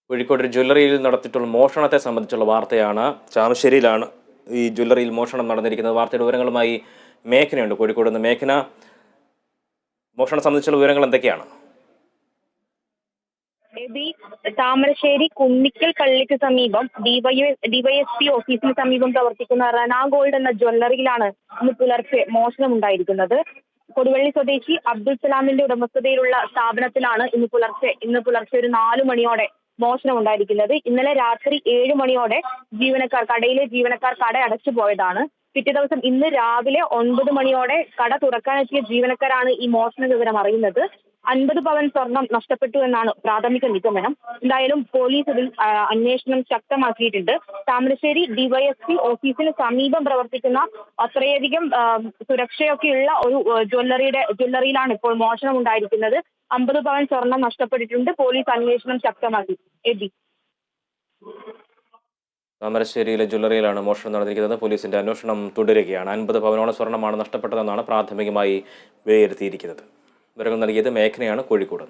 കോഴിക്കോട് ഒരു ജ്വല്ലറിയിൽ നടത്തിയിട്ടുള്ള മോഷണത്തെ സംബന്ധിച്ചുള്ള വാർത്തയാണ്. ചാമശ്ശേരിയിലാണ് ഈ ജ്വല്ലറിയിൽ മോഷണം നടന്നിരിക്കുന്നത്. വാർത്തയുടെ വിവരങ്ങളുമായി മേഘനയുണ്ട് കോഴിക്കോട് നിന്ന്. മേഘന, മോഷണം സംബന്ധിച്ചുള്ള വിവരങ്ങൾ എന്തൊക്കെയാണ്? താമരശ്ശേരി കുന്നിക്കൽ പള്ളിക്ക് സമീപം ഡിവൈഎസ്പി ഓഫീസിന് സമീപം പ്രവർത്തിക്കുന്ന റനാ ഗോൾഡ് എന്ന ജ്വല്ലറിയിലാണ് ഇന്ന് പുലർച്ചെ മോഷണം ഉണ്ടായിരിക്കുന്നത്. കൊടുവള്ളി സ്വദേശി അബ്ദുൽ സലാമിന്റെ ഉടമസ്ഥതയിലുള്ള സ്ഥാപനത്തിലാണ് ഇന്ന് പുലർച്ചെ ഒരു 4 മണിയോടെ മോഷണം ഉണ്ടായിരിക്കുന്നത്. ഇന്നലെ രാത്രി 7 മണിയോടെ കടയിലെ ജീവനക്കാർ കട അടച്ചു പോയതാണ്. പിറ്റേ ദിവസം ഇന്ന് രാവിലെ 9 മണിയോടെ കട തുറക്കാനെത്തിയ ജീവനക്കാരാണ് ഈ മോഷണ വിവരം അറിയുന്നത്. 50 പവൻ സ്വർണം നഷ്ടപ്പെട്ടു എന്നാണ് പ്രാഥമിക നിഗമനം. എന്തായാലും പോലീസ് ഇതിൽ അന്വേഷണം ശക്തമാക്കിയിട്ടുണ്ട്. താമരശ്ശേരി ഡിവൈഎസ്പി ഓഫീസിന് സമീപം പ്രവർത്തിക്കുന്ന അത്രയധികം സുരക്ഷയൊക്കെയുള്ള ഒരു ജ്വല്ലറിയിലാണ് ഇപ്പോൾ മോഷണം ഉണ്ടായിരിക്കുന്നത്. 50 പവൻ സ്വർണം നഷ്ടപ്പെട്ടിട്ടുണ്ട്. പോലീസ് അന്വേഷണം ശക്തമാക്കി. താമരശ്ശേരിയിലെ ജ്വല്ലറിയിലാണ് മോഷണം നടന്നിരിക്കുന്നത്. പോലീസിന്റെ അന്വേഷണം തുടരുകയാണ്. 50 പവനോളം സ്വർണ്ണമാണ് നഷ്ടപ്പെട്ടതെന്നാണ് പ്രാഥമികമായി വിലയിരുത്തിയിരിക്കുന്നത്. വിവരങ്ങൾ നൽകിയത് മേഘനയാണ്, കോഴിക്കോട്.